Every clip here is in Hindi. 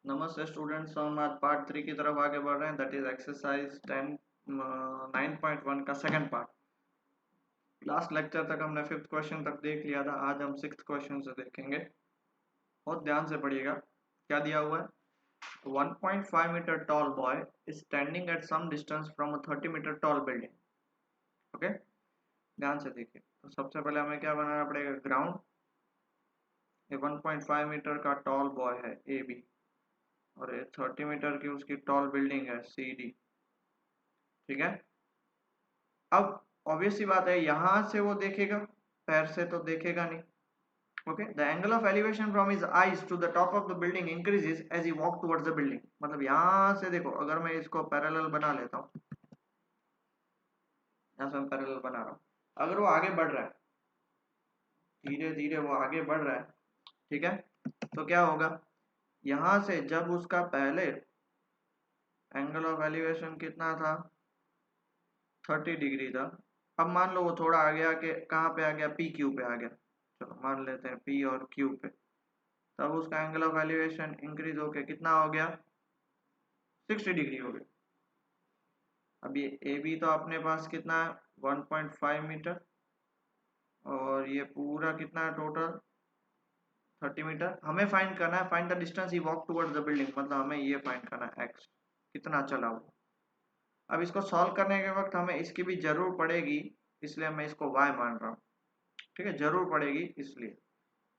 नमस्ते स्टूडेंट्स, हम आज पार्ट 3 की तरफ आगे बढ़ रहे हैं। दैट इज एक्सरसाइज 10 9.1 का सेकंड पार्ट। लास्ट लेक्चर तक हमने फिफ्थ क्वेश्चन तक देख लिया था। आज हम सिक्स्थ क्वेश्चन से देखेंगे। बहुत ध्यान से पढ़िएगा। क्या दिया हुआ है? 1.5 metre tall boy is standing at some distance from a 30 metre tall building. Okay, ध्यान से देखिए। तो सबसे पहले हमें क्या बनाना पड़ेगा? ग्राउंड। ये 1.5 मीटर का टॉल बॉय है ए बी, और ये 30 मीटर की उसकी टॉल बिल्डिंग है सी डी। ठीक है। अब ऑब्वियस सी बात है, यहां से वो देखेगा, पैर से तो देखेगा नहीं। Okay, the angle of elevation from his eyes to the top of the building increases as he walk towards the building. मतलब यहां से देखो, अगर मैं इसको पैरेलल बना लेता हूँ, यहां से मैं पैरेलल बना रहा हूँ, अगर वो आगे बढ़ रहा है, धीरे धीरे वो आगे बढ़ रहा है, ठीक है, तो क्या होगा? यहां से जब उसका पहले एंगल ऑफ एलिवेशन कितना था? 30 डिग्री था। अब मान लो वो थोड़ा आगे आके कहाँ पे आ गया? पी क्यू पे आ गया। चलो मान लेते हैं पी और क्यू पे। तब उसका एंगल ऑफ एलिवेशन इंक्रीज होके कितना हो गया? 60 डिग्री हो गया। अब ये ए बी तो अपने पास कितना है? 1.5 मीटर, और ये पूरा कितना है टोटल? 30 मीटर। हमें फाइंड करना है, find the distance he walk towards the building. मतलब हमें ये फाइंड करना है एक्स, कितना चला वो। अब इसको सॉल्व करने के वक्त हमें इसकी भी जरूर पड़ेगी, इसलिए मैं इसको y मान रहा हूँ। ठीक है, जरूर पड़ेगी इसलिए।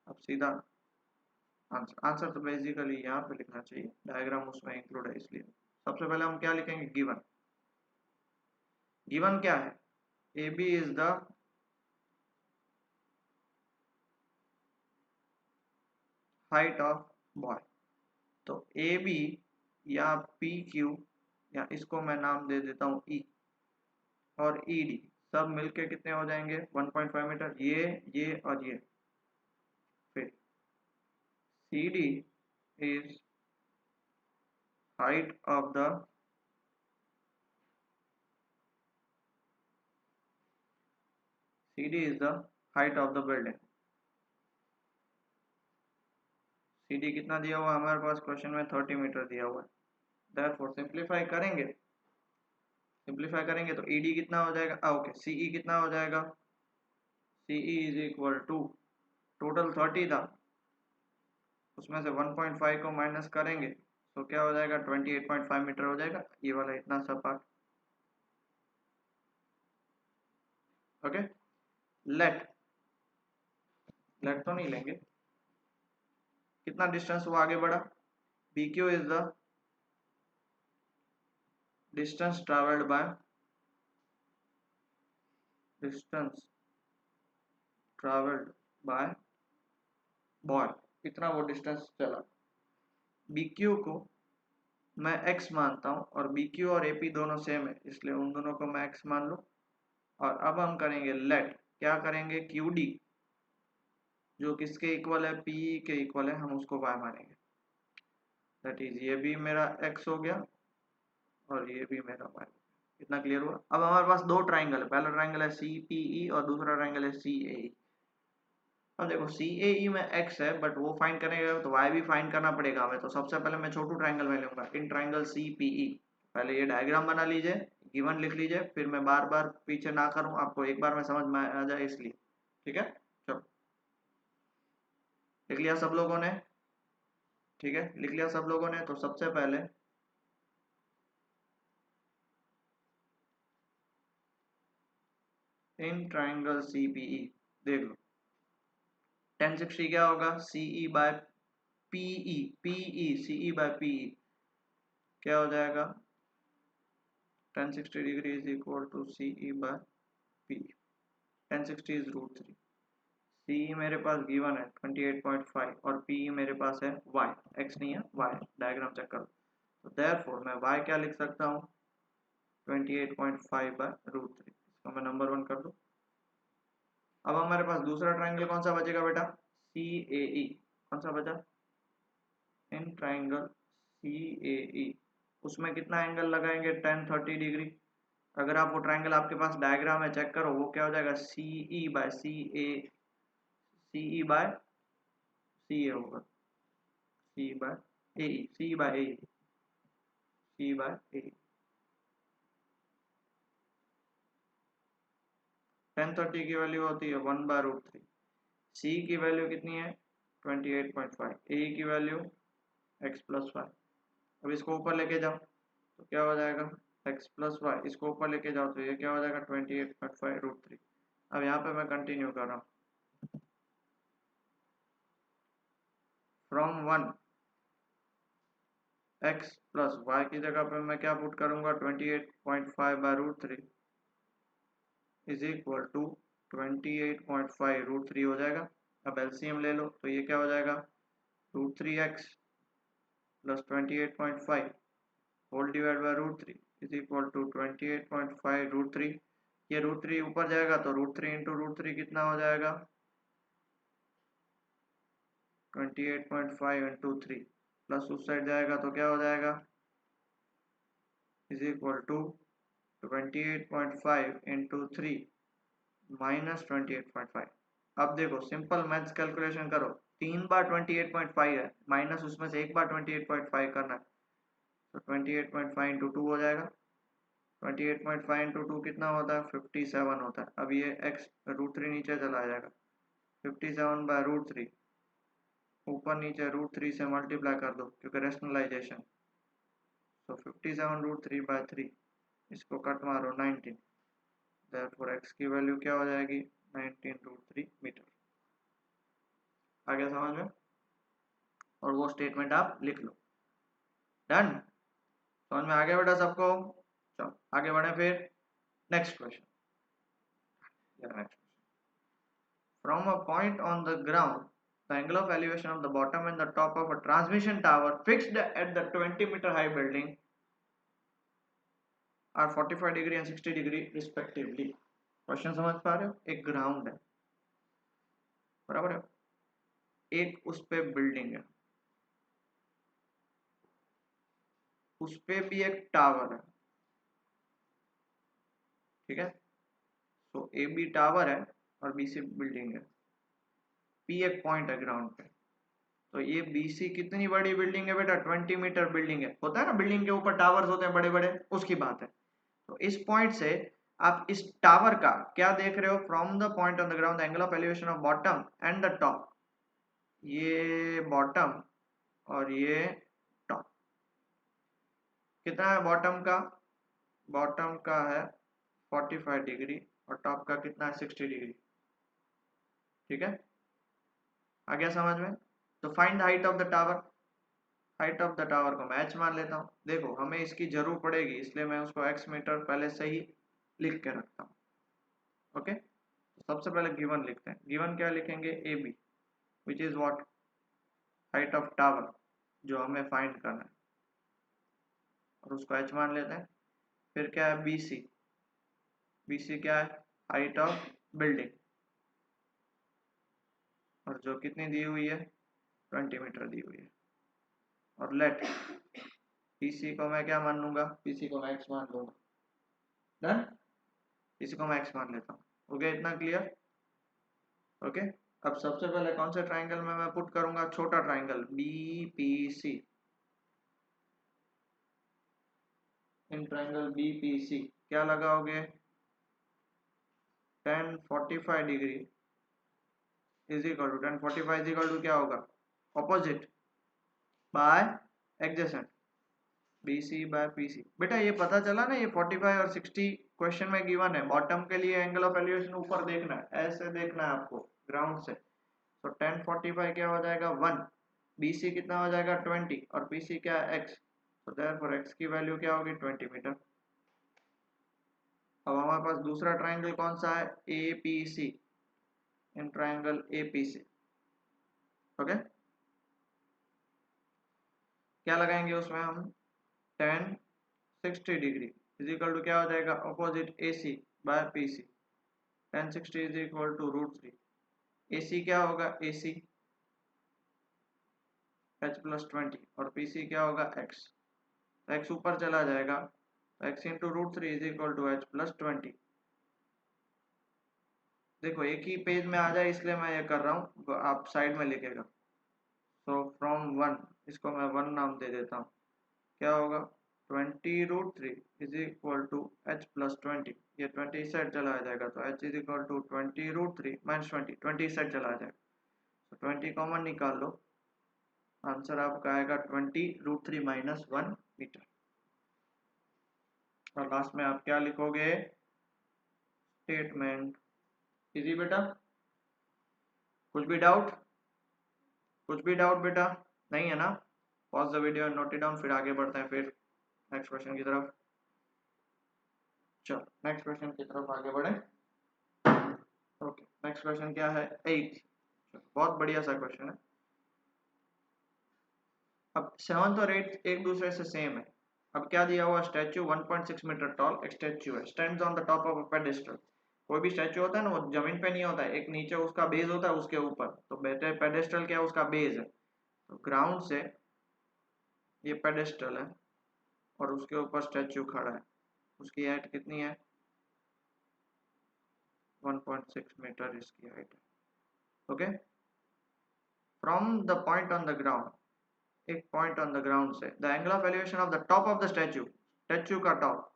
अब सीधा आंसर, आंसर तो बेसिकली यहाँ पे लिखना चाहिए, डायग्राम उसमें इंक्लूड है इसलिए। सबसे पहले हम क्या लिखेंगे? गिवन। गिवन क्या है? A B is the height of boy. तो ए बी या पी क्यू, या इसको मैं नाम दे देता हूँ ई, और ई डी सब मिलके कितने हो जाएंगे? 1.5 मीटर। ये और ये। फिर C D is height of the CD is the height of the building। CD कितना दिया हुआ है हमारे पास? क्वेश्चन में 30 मीटर दिया हुआ है। Therefore सिंप्लीफाई करेंगे तो ED कितना हो जाएगा? ओके, CE कितना हो जाएगा? CE is equal to, total 30 था, उसमें से 1.5 को माइनस करेंगे तो क्या हो जाएगा? 28.5 मीटर हो जाएगा, ये वाला इतना सा पार्ट। ओके, लेट लेट तो नहीं लेंगे। कितना डिस्टेंस वो आगे बढ़ा? BQ is the distance travelled by distance travelled by boy. कितना वो डिस्टेंस चला? BQ को मैं x मानता हूँ, और BQ और AP दोनों सेम है, इसलिए उन दोनों को मैं x मान लूँ। और अब हम करेंगे लेट, क्या करेंगे? QD जो किसके इक्वल है? PE के इक्वल है, हम उसको y मानेंगे। दैट इज ये भी मेरा x हो गया, और ये भी मेरा y। कितना क्लियर हुआ? अब हमारे पास दो ट्राइंगल है, पहला ट्राइंगल है CPE और दूसरा ट्राइंगल है CAE। अब देखो CAE में x है, बट वो फाइंड करेंगे तो y भी फाइंड करना पड़ेगा हमें। तो सबसे पहले मैं छोटू ट्राइंगल में लूंगा, इन ट्राइंगल CPE। पहले ये डायग्राम बना लीजिए, गिवन लिख लीजिए, फिर मैं बार बार पीछे ना करूं, आपको एक बार में समझ में आ जाए इसलिए। ठीक है, चलो लिख लिया सब लोगों ने? ठीक है, लिख लिया सब लोगों ने। तो सबसे पहले इन ट्राइंगल CPE देख लो, 1060 क्या होगा? CE by PE, PE CE by PE क्या हो जाएगा? 1060 degree is equal to CE by PE। 1060 is √3। CE मेरे पास गिवन है 28.5, और PE मेरे पास है y, x नहीं है y। डायग्राम चेक करो। तो देयरफॉर मैं y क्या लिख सकता हूँ? 28.5 बाय √3। इसको मैं नंबर 1 कर दूँ। अब हमारे पास दूसरा ट्राइंगल कौन सा बचेगा बेटा? CAE। कौन सा बचा? इन ट्राइंगल CAE, उसमें कितना एंगल लगाएंगे? 1030 डिग्री। अगर आप वो ट्राइंगल आपके पास डायग्राम है, चेक करो, वो क्या हो जाएगा? CE by CE by CA होगा, CE by A C by A, C by A. 1030 की वैल्यू होती है 1/√3। सी की वैल्यू कितनी है 28.5, ए की वैल्यू x+y। अब इसको ऊपर लेके जाओ तो क्या हो जाएगा x+y, इसको ऊपर लेके जाओ तो ये क्या हो जाएगा 28.5√3। अब यहाँ पे मैं कंटिन्यू कर रहा हूँ, फ्रॉम 1 x+y की जगह पे मैं क्या पुट करूंगा 28.5/√3 इज इक्वल टू 28.5√3 हो जाएगा। अब एलसीएम ले लो तो ये क्या हो जाएगा √3x plus 28.5 whole divide by √3 is equal to 28.5√3। ये √3 ऊपर जाएगा तो √3 इंटू √3 कितना हो जाएगा 28.5 इंटू 3 प्लस उस साइड जाएगा तो क्या हो जाएगा is equal to 28.5 into 3 minus 28.5। अब देखो सिंपल मैथ्स कैलकुलेशन करो, 3 बार 28.5 है माइनस उसमें से 1 बार 28.5 करना है तो 28.5 इंटू 2 हो जाएगा। 28.5 इंटू 2 कितना होता है 57 होता है। अब ये x √3 नीचे चला जाएगा 57/√3, ऊपर नीचे √3 से मल्टीप्लाई कर दो क्योंकि रेशनलाइजेशन, तो 57√3/3, इसको कट मारो 19, देयरफॉर x की वैल्यू क्या हो जाएगी 19√3 मीटर। आगे समझ में, और वो स्टेटमेंट आप लिख लो। डन, समझ में आगे बेटा सबको। चलो आगे बढ़े फिर next question. From a point on the ground the angle of elevation of the bottom and the top of a transmission tower fixed at the 20 meter high building are 45 degree and 60 degree respectively। Question समझ पा रहे हो, एक ग्राउंड है बराबर है, एक उस पे बिल्डिंग है, उस पे भी एक टावर है, ठीक है। तो ए बी टावर है और बी सी बिल्डिंग है, पी एक पॉइंट है ग्राउंड पे। तो ये बी सी कितनी बड़ी बिल्डिंग है बेटा 20 मीटर बिल्डिंग है, होता है ना बिल्डिंग के ऊपर टावर्स होते हैं बड़े बड़े, उसकी बात है। तो इस पॉइंट से आप इस टावर का क्या देख रहे हो, from the point on the ground angle of elevation of bottom and the top, ये बॉटम और ये टॉप, कितना है बॉटम का है 45 डिग्री और टॉप का कितना है 60 डिग्री, ठीक है। आ गया समझ में। तो find the height of the tower, height of the tower को मैं h मान लेता हूँ। देखो हमें इसकी जरूर पड़ेगी इसलिए मैं उसको x मीटर पहले से ही लिख के रखता हूँ। ओके, तो सबसे पहले गिवन लिखते हैं, गिवन क्या लिखेंगे A B which is what height of tower जो हमें फाइंड करना है, और उसको h मान लेते हैं। फिर क्या है बी सी क्या है हाइट ऑफ बिल्डिंग, और जो कितनी दी हुई है 20 मीटर दी हुई है। और लेट पीसी को मैं क्या मान लूंगा, पीसी को मैं x मान लूंगा। डन, पीसी को मैं x मान लेता हूँ। हो गया इतना क्लियर। ओके, अब सबसे पहले कौन से ट्राइंगल में मैं पुट करूंगा, छोटा triangle BPC. In triangle BPC क्या लगाओगे 1045 degree is equal to 1045 is equal to क्या होगा opposite by adjacent BC by PC. बेटा ये पता चला ना, ये 45 और 60 क्वेश्चन में गिवन है। बॉटम के लिए एंगल ऑफ एलिवेशन ऊपर देखना है, ऐसे देखना है आपको ग्राउंड से। तो 1045 क्या हो जाएगा 1, बीसी कितना हो जाएगा 20 और पीसी क्या है x, तो देयरफॉर x की वैल्यू क्या होगी 20 मीटर। अब हमारे पास दूसरा ट्राइंगल कौन सा है APC, in triangle APC. Okay, क्या लगाएंगे उसमें हम 1060 डिग्री इज इक्वल टू क्या हो जाएगा opposite AC by PC. 1060 is equal to √3, AC क्या होगा एसी h+20 और पीसी क्या होगा x, तो x ऊपर चला जाएगा तो x into √3 is equal to h+20। देखो एक ही पेज में आ जाए इसलिए मैं ये कर रहा हूँ, आप साइड में लिखेगा। सो फ्रॉम 1 इसको मैं 1 नाम दे देता हूँ। क्या होगा 20√3 is equal to h plus 20। ये 20 इस साइड चला जाएगा तो h is equal to 20√3 minus 20 इस साइड चला जाएगा तो 20 कॉमन निकाल लो, आंसर आपका आएगा 20√3 माइनस 1 मीटर। और लास्ट में आप क्या लिखोगे, स्टेटमेंट। इजी बेटा, कुछ भी डाउट, कुछ भी डाउट बेटा नहीं है ना? Pause the video and note it down, फिर आगे बढ़ते हैं फिर नेक्स्ट क्वेश्चन की तरफ। चलो नेक्स्ट क्वेश्चन की तरफ आगे बढ़े। ओके नेक्स्ट क्वेश्चन क्या है, 8। बहुत बढ़िया सा क्वेश्चन है। अब 7th और 8th एक दूसरे से सेम है। अब क्या दिया हुआ, स्टैचू 1.6 मीटर टॉल एक स्टैचू है, stands on the top of a pedestal. कोई भी स्टैचू होता है ना, वो जमीन पे नहीं होता है, एक नीचे उसका बेस होता है उसके ऊपर, तो बेटे पेडेस्टल क्या है, उसका बेस है। तो ग्राउंड से ये पेडेस्टल है और उसके ऊपर स्टैचू खड़ा है, उसकी हाइट कितनी है, 1.6 मीटर इसकी हाइट है। Okay, from the point on the ground, एक पॉइंट ऑन द ग्राउंड से, the angle of elevation of the top of the statue, statue का टॉप,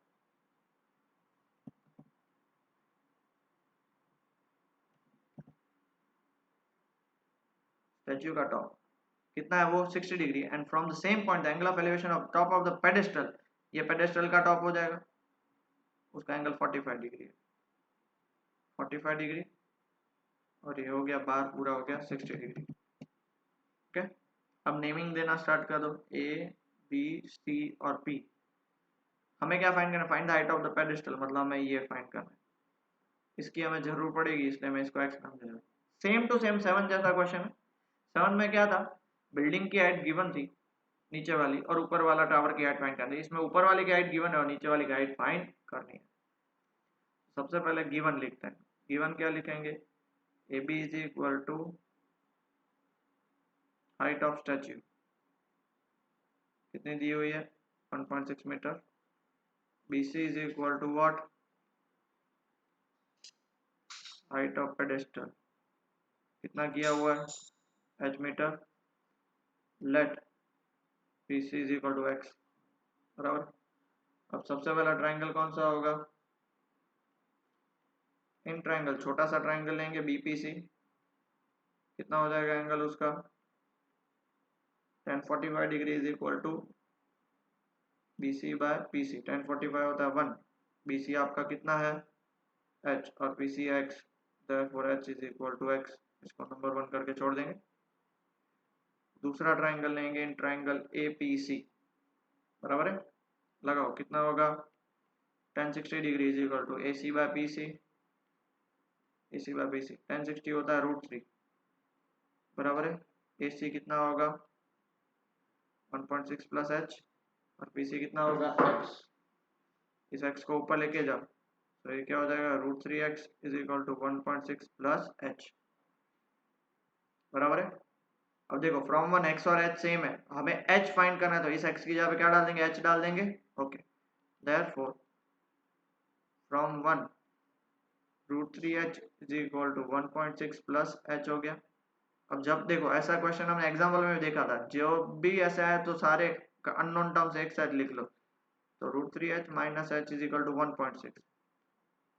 स्टैचू का टॉप कितना है, वो 60 degree. And from the same point the angle of elevation of top of the pedestal, ये पेडेस्टल का टॉप हो जाएगा, उसका एंगल 45 डिग्री है, 45 डिग्री। और ये हो गया बार पूरा हो गया 60 डिग्री। ओके, अब नेमिंग देना स्टार्ट कर दो, ए बी सी और पी। हमें क्या फाइंड करना, find the height of the pedestal, मतलब हमें ये फाइंड करना है, इसकी हमें जरूर पड़ेगी, इसलिए मैं इसको एक्स नाम दे दूँ। सेम टू सेम 7 जैसा क्वेश्चन है। 7 में क्या था, बिल्डिंग की हाइट गिवन थी नीचे वाली, और ऊपर वाला टावर की हाइट फाइंड करनी है। इसमें ऊपर वाली की हाइट गिवन है और नीचे वाली की हाइट फाइंड करनी है। सबसे पहले गिवन लिखते हैं। गिवन क्या लिखेंगे, A B is equal to height of statue कितनी दी हुई है, 1.6 metre. B C is equal to what, height of pedestal कितना किया हुआ है, h metre. Let B C is equal to X, बराबर। अब सबसे पहला ट्राइंगल कौन सा होगा, इन ट्राइंगल, छोटा सा ट्राइंगल लेंगे बीपीसी, कितना हो जाएगा एंगल उसका, tan 45 degree is equal to B C by P C. tan 45 होता है 1, बी सी आपका कितना है h और P C X, therefore h is equal to X. इसको नंबर 1 करके छोड़ देंगे। दूसरा ट्राइंगल लेंगे, in triangle A P C, बराबर है, लगाओ कितना होगा, tan 60 degree is equal to A C by P C, A C by P C. tan 60 होता है √3, बराबर है, ए सी कितना होगा 1.6 प्लस h और पी सी कितना होगा x। इस x को ऊपर लेके जाओ तो ये क्या हो जाएगा, √3x is equal to 1.6 plus h, बराबर है। अब देखो फ्रॉम 1 x और h सेम है, हमें h फाइंड करना है, तो इस x की जगह पे क्या डाल देंगे, h डाल देंगे। Okay, therefore from 1 √3h is equal to 1.6 plus h हो गया। अब जब देखो ऐसा क्वेश्चन हमने एग्जाम्पल में देखा था, जो भी ऐसा है तो सारे अननोन टर्म्स एक साथ लिख लो, तो √3h minus h is equal to 1.6,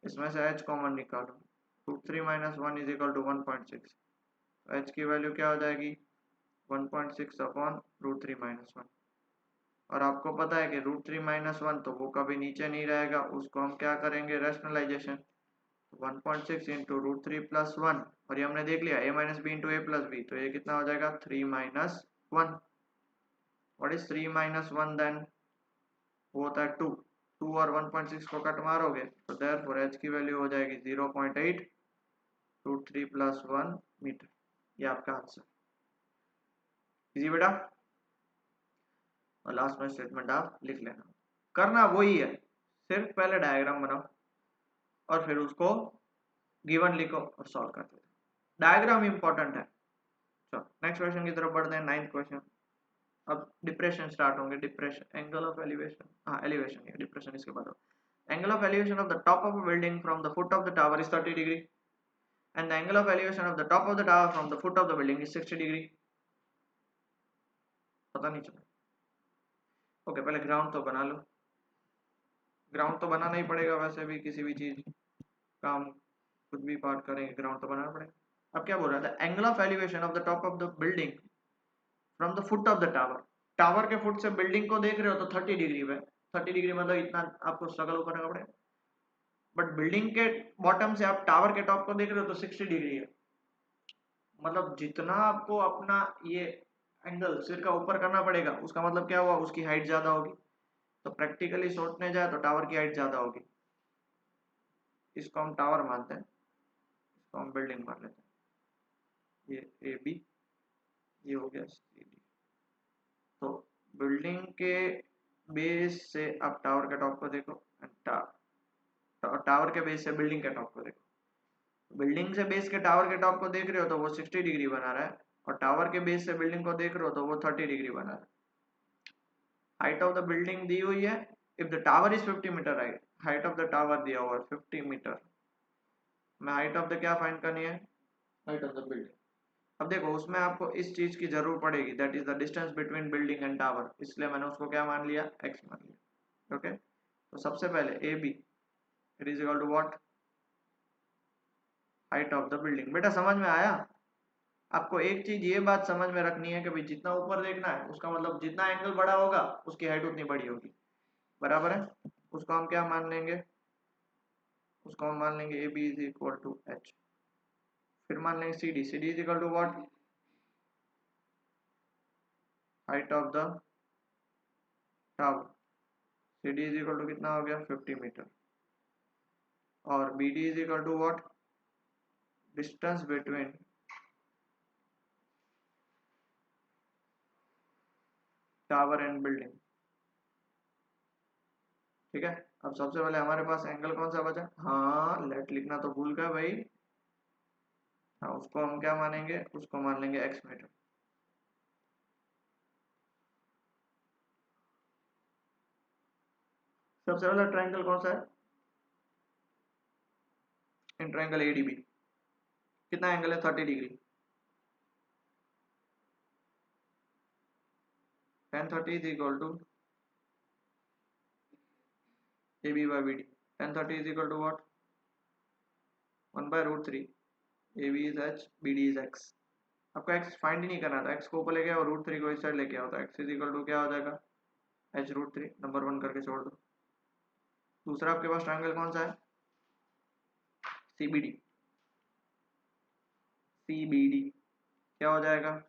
इसमें से h कॉमन निकालो, √3 माइनस 1 इज इक्वल टू 1.6, तो h की वैल्यू क्या हो जाएगी 1.6 अपॉन √3 माइनस 1। और आपको पता है कि √3 माइनस 1 तो वो कभी नीचे नहीं रहेगा, उसको हम क्या करेंगे, रैशनलाइजेशन, 1.6 इंटू √3 प्लस 1, और ये हमने देख लिया a minus B into A plus B, तो ये कितना हो जाएगा 3 minus 1। What is 3 minus 1 then, वो होता है 2। 2 और 1.6 को कट मारोगे तो देयरफॉर h की वैल्यू हो जाएगी 0.8 √3 प्लस 1 मीटर। ये आपका आंसर, इजी बेटा। और लास्ट में स्टेटमेंट आप लिख लेना, करना वही है, सिर्फ पहले डायग्राम बनाओ और फिर उसको गिवन लिखो और सॉल्व कर दो। डायग्राम इंपॉर्टेंट है। चलो नेक्स्ट क्वेश्चन की तरफ बढ़ते हैं, 9th क्वेश्चन। अब डिप्रेशन स्टार्ट होंगे, डिप्रेशन, एंगल ऑफ एलिवेशन, हाँ एलिवेशन है, डिप्रेशन इसके बाद। Angle of elevation of the top of a building from the foot of the tower is 30 degree and the angle of elevation of the top of the tower from the foot of the building is 60 degree. पता नहीं चला। ओके, पहले ग्राउंड तो बना लो। ग्राउंड तो बनाना ही पड़ेगा, वैसे भी किसी भी चीज काम कुछ भी पार्ट करेंगे ग्राउंड तो बनाना पड़ेगा। अब क्या बोल रहा था, angle of elevation of the top of the building from the foot of the tower. Tower के फुट से बिल्डिंग को देख रहे हो तो 30 डिग्री पे, 30 डिग्री मतलब इतना आपको स्ट्रगल करना पड़ेगा। बट बिल्डिंग के बॉटम से आप टावर के टॉप को देख रहे हो तो 60 डिग्री है। मतलब जितना आपको अपना ये एंगल सिर का ऊपर करना पड़ेगा, उसका मतलब क्या हुआ, उसकी हाइट ज्यादा होगी। तो प्रैक्टिकली सोचने जाए तो टावर की हाइट ज्यादा होगी। इसको हम टावर मानते हैं, इसको हम बिल्डिंग मान लेते हैं। ये ए बी, ये हो गया सी डी। तो बिल्डिंग के बेस से आप टावर के टॉप को देखो, टावर के बेस से बिल्डिंग के टॉप को देखो। बिल्डिंग से बेस के टावर के टॉप को देख रहे हो तो वो 60 डिग्री बना रहा है, और टावर के बेस से बिल्डिंग को देख रहे हो तो वो 30 डिग्री बना रहा है। हाइट ऑफ द बिल्डिंग दी हुई है, if the tower is 50 metre height, height of the tower दिया हुआ है 50 मीटर। मैं हाइट ऑफ द क्या फाइंड करनी है, हाइट ऑफ द बिल्डिंग। अब देखो उसमें आपको इस चीज की जरूर पड़ेगी, that is the distance between building and tower, इसलिए मैंने उसको क्या मान लिया, एक्स मान लिया। ओके, तो सबसे पहले A B it is equal to what, height of the building. बेटा समझ में आया? आपको एक चीज ये बात समझ में रखनी है कि भाई जितना ऊपर देखना है उसका मतलब जितना एंगल बड़ा होगा उसकी हाइट उतनी बड़ी होगी, बराबर है। उसको हम क्या मान लेंगे, उसको हम मान लेंगे A B is equal to H. फिर मान लेंगे C D, C D is equal to what, height of the tower. C D is equal to कितना हो गया, 50 मीटर। और B D is equal to what, distance between tower and building. ठीक है, अब सबसे पहले हमारे पास एंगल कौन सा बचा, हाँ लेट लिखना तो भूल गए भाई। हाँ, उसको हम क्या मानेंगे, उसको मान लेंगे एक्स मीटर। सबसे पहला ट्रायंगल कौन सा है, इन ट्रायंगल एडीबी। कितना एंगल है, 30 degree. tan 30 is equal to A B by B D. tan 30 is equal to what, 1/√3। A B is H, B D is X. आपको एक्स फाइंड ही नहीं करना था, एक्स को ऊपर लेके आओ, √3 को इस साइड लेके आओ, तो एक्स इज इक्वल टू क्या हो जाएगा, h√3। नंबर 1 करके छोड़ दो। दूसरा आपके पास ट्रायंगल कौन सा है, सीबीडी। सीबीडी क्या हो जाएगा,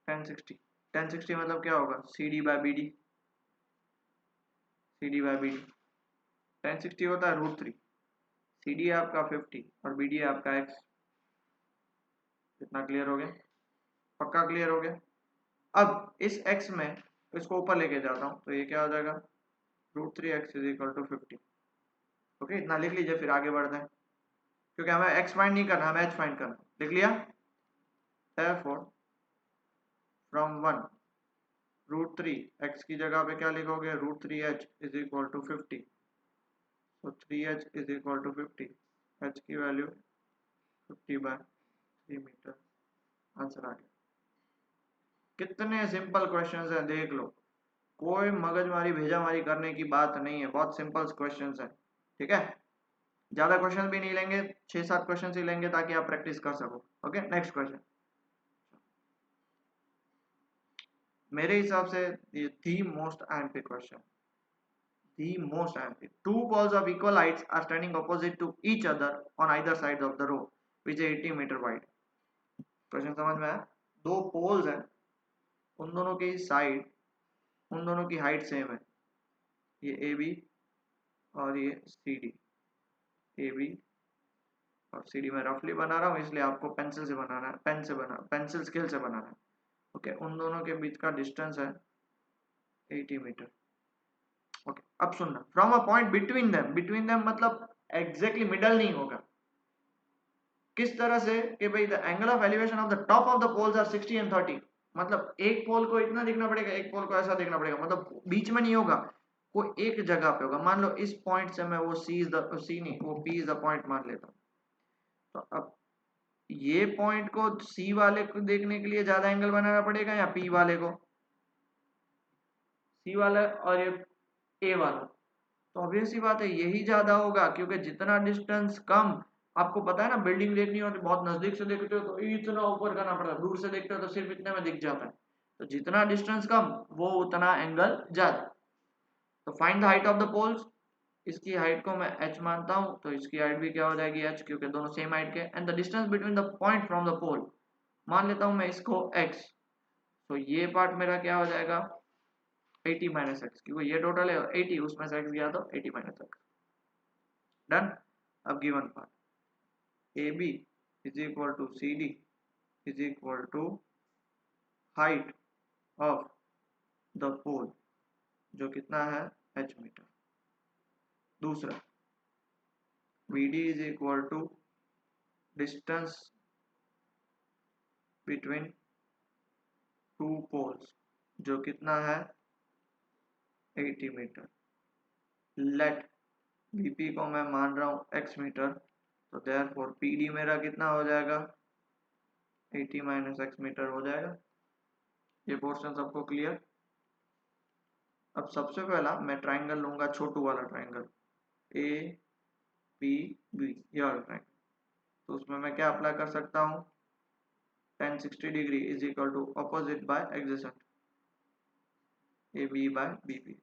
tan 60। tan 60 मतलब क्या होगा, C D by B D, C D by B D. tan 60 होता है √3, सी डी आपका 50 और बी डी आपका एक्स। कितना क्लियर हो गया, पक्का क्लियर हो गया। अब इस x में इसको ऊपर लेके जाता हूँ तो ये क्या हो जाएगा, √3x is equal to 50। Okay, इतना लिख लीजिए, फिर आगे बढ़ते हैं, क्योंकि हमें x फाइंड नहीं करना, हमें h फाइंड करना। लिख लिया, therefore from 1 √3 x की जगह पे क्या लिखोगे, √3h इज इक्वल टू 50। तो 3h is equal to 50, h की वैल्यू 50/3 मीटर। आंसर आ गया। कितने सिंपल क्वेश्चंस हैं देख लो, कोई मगजमारी भेजामारी करने की बात नहीं है, बहुत सिंपल क्वेश्चंस है। ठीक है, ज्यादा क्वेश्चन भी नहीं लेंगे, 6-7 क्वेश्चन ही लेंगे ताकि आप प्रैक्टिस कर सको। Okay, next question. मेरे हिसाब से ये the most IMP question, the most IMP. Two balls of equal heights are standing opposite to each other on either side of the row which is 80 metre wide। Question समझ में आया, दो पोल्स हैं, उन दोनों की साइड, उन दोनों की हाइट सेम है, ये ए बी और ये सी डी। ए बी और सी डी मैं रफली बना रहा हूँ, इसलिए आपको पेंसिल से बनाना है, पेंसिल स्केल से बनाना है। ओके, उन दोनों के बीच का डिस्टेंस है 80 मीटर। ओके, अब सुनना, from a point between them मतलब एग्जैक्टली मिडल नहीं होगा। किस तरह से कि भाई the angle of elevation of the top of the poles are 60 and 30। मतलब एक पोल को इतना देखना पड़ेगा, एक पोल को ऐसा देखना पड़ेगा, मतलब बीच में नहीं होगा, वो एक जगह पे होगा। मान लो इस पॉइंट से मैं वो सी नहीं, वो पी इज द पॉइंट मान लेता हूँ। तो अब ये पॉइंट को सी वाले को देखने के लिए ज्यादा एंगल बनाना पड़ेगा या पी वाले को? सी वाला और ये ए वाला, तो ऑब्वियस सी बात है यही ज्यादा होगा, क्योंकि जितना डिस्टेंस कम, आपको पता है ना, बिल्डिंग देखनी हो तो बहुत नजदीक से देखते हो तो इतना ऊपर करना पड़ता है, दूर से देखते हो तो सिर्फ इतने में दिख जाता है। तो जितना डिस्टेंस कम वो उतना एंगल ज्यादा। तो find the height of the poles, इसकी हाइट को मैं h मानता हूँ, तो इसकी हाइट भी क्या हो जाएगी h, क्योंकि दोनों सेम हाइट के। And the distance between the point from the pole, मान लेता हूँ मैं इसको x, तो ये पार्ट मेरा क्या हो जाएगा 80 माइनस एक्स, क्योंकि ये टोटल है 80, उसमें से x गया तो 80 माइनस एक्स। डन। अब given part A B is equal to C D is equal to height of the pole, जो कितना है h मीटर। दूसरा B D is equal to distance between two poles, जो कितना है 80 मीटर। लेट बीपी को मैं मान रहा हूँ x मीटर, तो देयरफॉर पीडी मेरा कितना हो जाएगा 80 माइनस एक्स मीटर हो जाएगा। ये पोर्शन सबको क्लियर? अब सबसे पहला मैं ट्राइंगल लूंगा, छोटू वाला ट्राइंगल ए बी बी, ये वाला ट्राइंगल। तो उसमें मैं क्या अप्लाई कर सकता हूँ, tan 60 degree is equal to opposite by adjacent, A B by B P.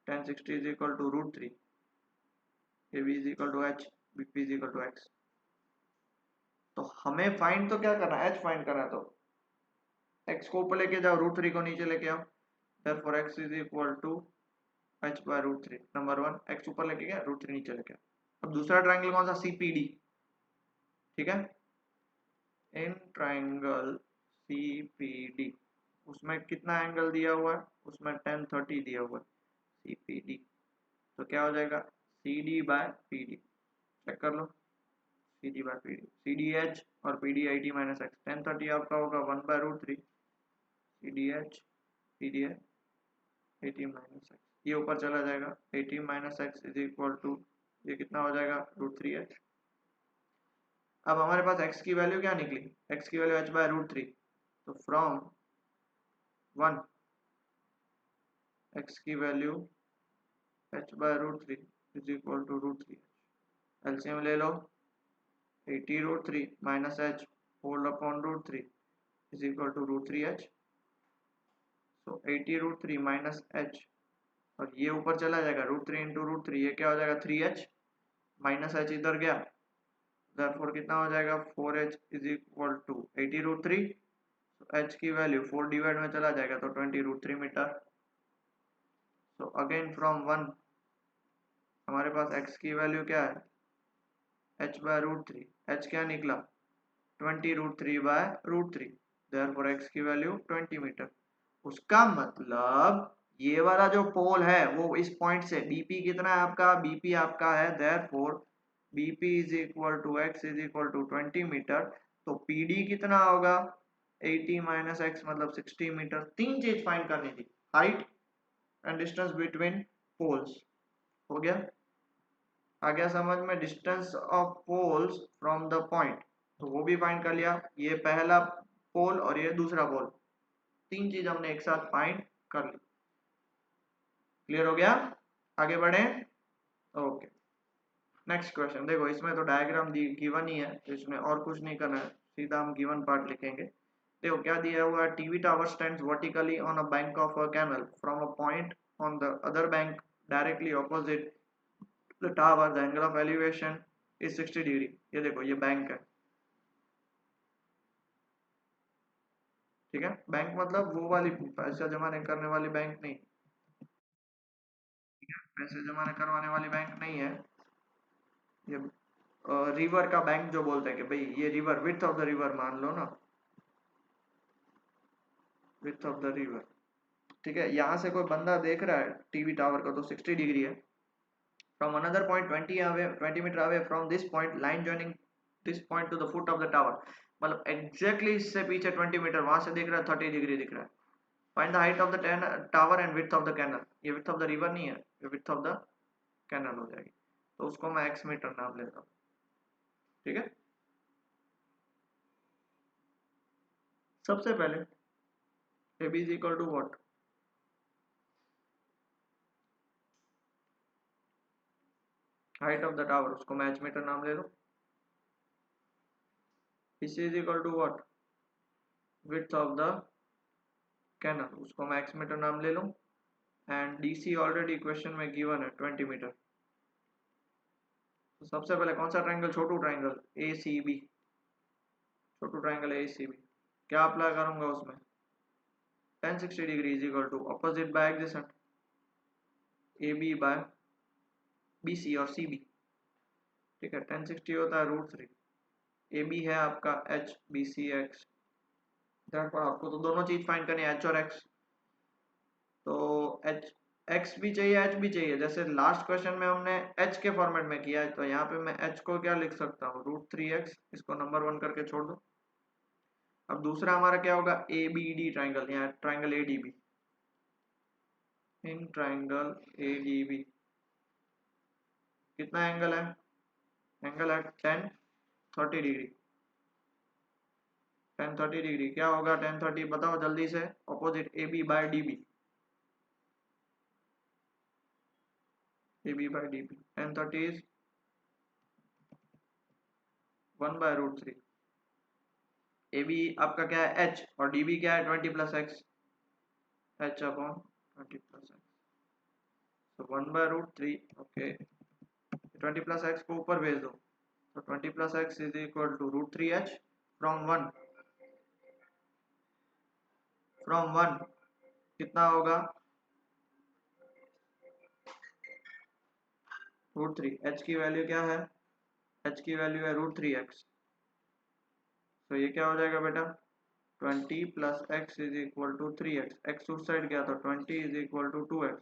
tan 60 is equal to √3, A B is equal to h, B P is equal to x. तो हमें फाइंड तो क्या करना है, एच फाइंड करना है, तो एक्स को ऊपर लेके जाओ, √3 को नीचे लेके आओ, therefore x is equal to h by √3। Number one, x ऊपर लेके गया, √3 नीचे लेके आओ। अब दूसरा ट्राइंगल कौन सा, सीपीडी, ठीक है। इन ट्राइंगल सीपीडी, उसमें कितना एंगल दिया हुआ है, उसमें tan 30 दिया हुआ है सीपीडी। तो क्या हो जाएगा C D by P D, check कर लो, C D by P D, C D H और P D 80 minus x. tan 30 आपका होगा 1 by √3, C D H P D 80 minus x, ये ऊपर चला जाएगा, 80 minus x is equal to, ये कितना हो जाएगा √3h। अब हमारे पास x की वैल्यू क्या निकली, x की वैल्यू h बाय √3, तो फ्रॉम 1 x की value h by √3 is equal to √3h। LCM ले लो, 80 √3 minus h whole upon √3 is equal to √3h। So 80 √3 minus h, और ये ऊपर चला जाएगा √3 इंटू √3, ये क्या हो जाएगा 3h, माइनस h इधर गया, therefore कितना हो जाएगा 4h is equal to 80 √3, h की वैल्यू 4 डिवाइड में चला जाएगा तो 20 √3 मीटर। सो अगेन फ्रॉम 1 हमारे पास x की वैल्यू क्या है h बाय √3, h क्या निकला 20 √3 बाय √3, therefore x की वैल्यू 20 मीटर। उसका मतलब ये वाला जो पोल है वो इस पॉइंट से, bp कितना है आपका, bp आपका है therefore bp is equal to x is equal to 20 metre. तो pd कितना होगा 80 माइनस एक्स, मतलब 60 मीटर। तीन चीज फाइंड करनी थी, height and distance between poles, हो गया। आ गया समझ में, distance of poles from the point, तो वो भी फाइंड कर लिया, ये पहला पोल और ये दूसरा पोल, तीन चीज हमने एक साथ फाइंड कर ली। क्लियर हो गया, आगे बढ़े। ओके, नेक्स्ट क्वेश्चन देखो, इसमें तो डायग्राम गिवन ही है, तो इसमें और कुछ नहीं करना है, सीधा हम गिवन पार्ट लिखेंगे। देखो क्या दिया हुआ है, TV tower stands vertically on a bank of a canal from a point on the other bank directly opposite the tower, the angle of elevation is 60 degree. ये देखो ये बैंक है, ठीक है, बैंक मतलब वो वाली पैसा जमा नहीं करने वाली बैंक नहीं, ठीक है, पैसे जमा करवाने वाली बैंक नहीं है ये, रिवर का बैंक जो बोलते हैं कि भाई ये river, width of the river मान लो ना, विड्थ ऑफ द रिवर, ठीक है। यहाँ से कोई बंदा देख रहा है टीवी टावर को तो 60 डिग्री है। From another point 20 metre away from this point, line joining this point to the foot of the tower, मतलब एग्जैक्टली इससे पीछे 20 मीटर, वहां से दिख रहा है 30 डिग्री दिख रहा है। Find the height of the tower and width of the canal, ये विड्थ ऑफ द रिवर नहीं है, ये विड्थ ऑफ द कैनल हो जाएगी, तो उसको मैं x मीटर नाम लेता हूँ, ठीक है। सबसे पहले A B is equal to what, height of the tower, उसको मैं एच मीटर नाम ले लूं। BC is equal to what, width of the canal, उसको मैं एक्स मीटर नाम ले लूं। एंड DC ऑलरेडी क्वेश्चन में गिवन है 20 मीटर। तो सबसे पहले कौन सा ट्राइंगल, छोटू ट्राइंगल ACB, छोटू ट्राइंगल ACB, क्या अप्लाई करूंगा उसमें, tan 60 degree is equal to opposite by adjacent AB bye BC और CB। ठीक है, tan 60 होता है √3, AB है आपका H, BC X, therefore आपको तो दोनों चीज फाइंड करनी है, H और X। तो H, X भी चाहिए, H भी चाहिए। जैसे लास्ट क्वेश्चन में हमने H के फॉर्मेट में किया है, तो यहाँ पे मैं H को क्या लिख सकता हूँ, √3x, इसको नंबर 1 करके छोड़ दो। अब दूसरा हमारा क्या होगा, ABD ट्राइंगल, यहाँ triangle ADB, in triangle ADB कितना एंगल है, एंगल है tan 30 डिग्री, tan 30 डिग्री क्या होगा, tan 30 बताओ जल्दी से, opposite AB by DB, AB by DB, tan 30 is 1 by √3, AB आपका क्या है H और DB क्या है 20 plus x, H upon 20 plus x, तो 1 बाय √3। ओके, 20 प्लस x को ऊपर भेज दो, तो 20 plus x is equal to √3h from 1, from 1 कितना होगा √3, h की वैल्यू क्या है, h की वैल्यू है √3x, तो ये क्या हो जाएगा बेटा, 20 plus x is equal to 3x, x उस साइड गया तो 20 is equal to 2x,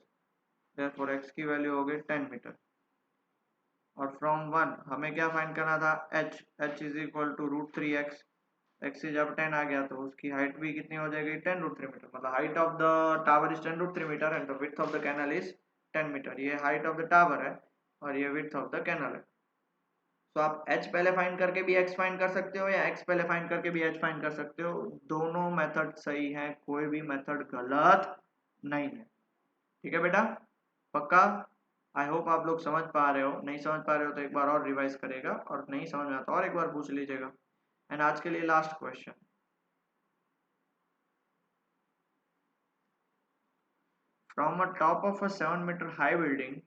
therefore x की वैल्यू हो गई 10 मीटर। और फ्रॉम 1 हमें क्या फाइंड करना था, h is equal to √3x, x से जब 10 आ गया तो उसकी हाइट भी कितनी हो जाएगी 10 √3 मीटर, मतलब height of the tower is 10 √3 metre and the width of the canal is 10 metre. ये हाइट ऑफ द टावर है और ये विड्थ ऑफ द कैनल है। तो आप h पहले फाइंड करके भी x फाइंड कर सकते हो, या x पहले फाइंड करके भी h फाइंड कर सकते हो, दोनों मेथड सही है, कोई भी मेथड गलत नहीं है। ठीक है बेटा, पक्का। आई होप आप लोग समझ पा रहे हो, नहीं समझ पा रहे हो तो एक बार और रिवाइज करेगा, और नहीं समझ में आता और एक बार पूछ लीजिएगा। एंड आज के लिए last question, from a top of a 7 metre high building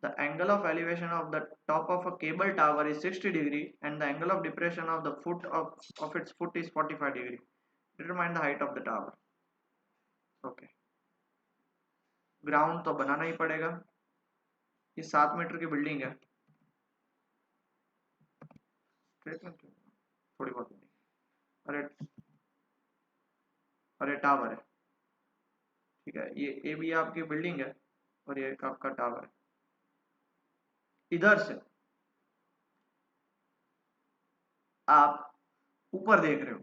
the angle of elevation of the top of a cable tower is 60 degree and the angle of depression of the foot of its foot is 45 degree. Determine the height of the tower. Okay. Ground तो बनाना ही पड़ेगा, ये 7 मीटर की बिल्डिंग है, थोड़ी बहुत नहीं, अरे अरे टावर है, ठीक है, ये भी आपकी बिल्डिंग है और ये आपका टावर है। इधर से आप ऊपर देख रहे हो,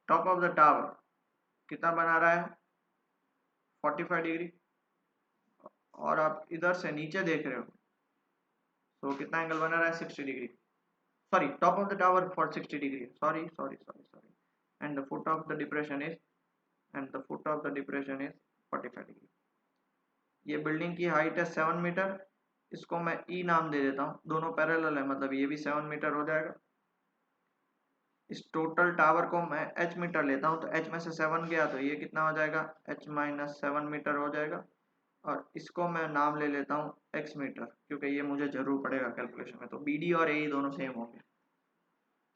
टॉप ऑफ द टावर कितना बना रहा है 45 डिग्री, और आप इधर से नीचे देख रहे हो तो कितना एंगल बना रहा है 60 degree, sorry top of the tower for 60 degree, sorry and the foot of the depression is, and the foot of the depression is 45 degree. ये बिल्डिंग की हाइट है 7 मीटर, इसको मैं ई नाम दे देता हूँ, दोनों पैरेलल है मतलब ये भी 7 मीटर हो जाएगा। इस टोटल टावर को मैं h मीटर लेता हूँ, तो h में से 7 गया तो ये कितना हो जाएगा, h माइनस 7 मीटर हो जाएगा, और इसको मैं नाम ले लेता हूँ x मीटर, क्योंकि ये मुझे जरूर पड़ेगा कैलकुलेशन में। तो BD और AE दोनों सेम हो गए।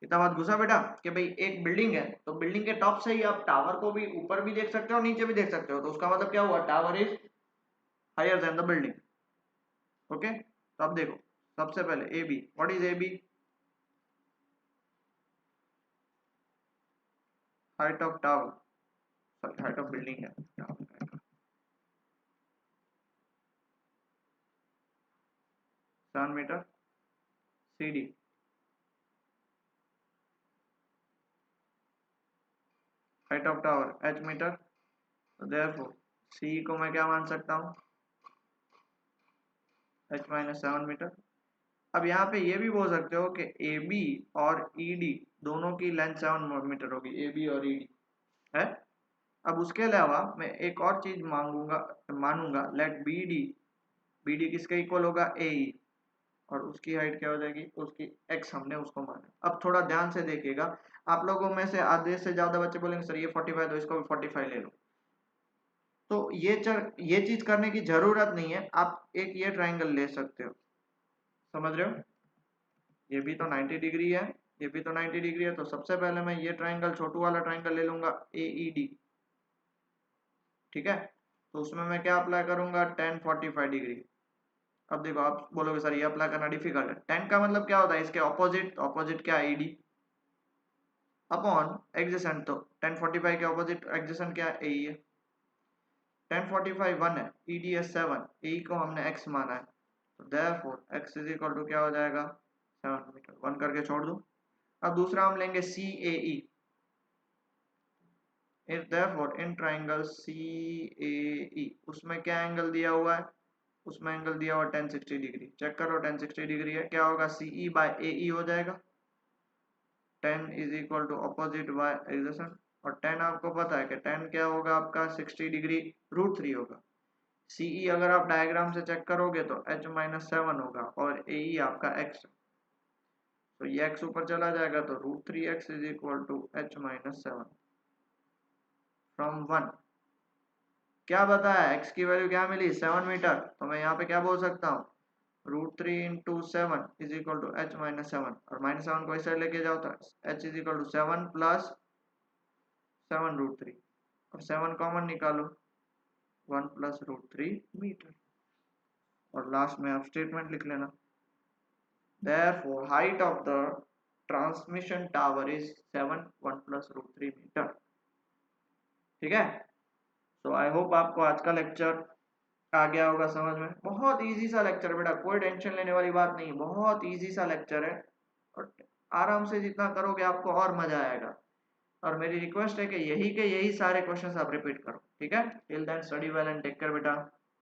इतना बात घुसा बेटा, कि भाई एक बिल्डिंग है तो बिल्डिंग के टॉप से ही आप टावर को भी ऊपर भी देख सकते हो, नीचे भी देख सकते हो, तो उसका मतलब क्या हुआ, tower is higher than the building. Okay, तो अब देखो सबसे पहले AB, what is AB, height of tower, sorry height of building है, tower 7 metre, CD height of tower h metre, तो देयरफॉर C को मैं क्या मान सकता हूँ, h माइनस 7 मीटर। अब यहाँ पे ये भी बोल सकते हो कि AB और ED दोनों की लेंथ 7 मीटर होगी, ए बी और ई डी है। अब उसके अलावा मैं एक और चीज मानूंगा, लेट बी डी किसके इक्वल होगा, ए ई, और उसकी हाइट क्या हो जाएगी, उसकी एक्स हमने उसको माना। अब थोड़ा ध्यान से देखिएगा, आप लोगों में से आधे से ज्यादा बच्चे बोलेंगे सर ये 45 तो इसको भी 45 ले लो। तो ये चीज करने की जरूरत नहीं है, आप एक ये ट्राइंगल ले सकते हो, समझ रहे हो, ये भी तो 90 डिग्री है, ये भी तो 90 डिग्री है, तो सबसे पहले मैं ये ट्राइंगल, छोटू वाला ट्राइंगल ले लूंगा, ए ई डी, ठीक है। तो उसमें मैं क्या अप्लाई करूंगा, 1045 डिग्री। अब देखो, आप बोलोगे सर ये अप्लाई करना डिफिकल्ट है, 10 का मतलब क्या होता है, इसके ऑपोजिट, ऑपोजिट क्या है, ईडी अपॉन एडजेसेंट, तो 1045 के ऑपोजिट एडजेसेंट क्या है, ए है। 1045 1 है, ईडी है 7, ए को हमने एक्स माना है, तो therefore x is equal to क्या हो जाएगा, 7 मीटर। 1 करके छोड़ दूं। अब दूसरा हम लेंगे C A E, if therefore in triangle C A E, उसमें क्या एंगल दिया हुआ है, उसमें एंगल दिया हुआ 1060 डिग्री, चेक करो 1060 डिग्री है, क्या होगा, सी ई बाय ए ई हो जाएगा, 10 is equal to opposite by adjacent, और 10 आपको पता है कि 10 क्या होगा आपका 60 डिग्री √3 होगा। सीई अगर आप डायग्राम से चेक करोगे तो h-7 होगा, और ए आपका x, तो ये x ऊपर चला जाएगा, तो √3x is equal to h-7 from 1। क्या बताया, x की वैल्यू क्या मिली, 7 मीटर, तो मैं यहाँ पे क्या बोल सकता हूँ, √3 into 7 is equal to h-7, और -7 को इस साइड लेके जाओ तो h is equal to 7 plus 7 √3, और 7 कॉमन निकालो, 1 प्लस √3 मीटर, और लास्ट में आप स्टेटमेंट लिख लेना, therefore height of the transmission tower is 7 1 plus √3 metre. ठीक है, तो आई होप आपको आज का लेक्चर आ गया होगा समझ में। बहुत इजी सा लेक्चर है बेटा, कोई टेंशन लेने वाली बात नहीं, बहुत इजी सा लेक्चर है, और आराम से जितना करोगे आपको और मजा आएगा। और मेरी रिक्वेस्ट है कि यही के यही सारे क्वेश्चंस आप रिपीट करो, ठीक है। Till then study well and take care बेटा।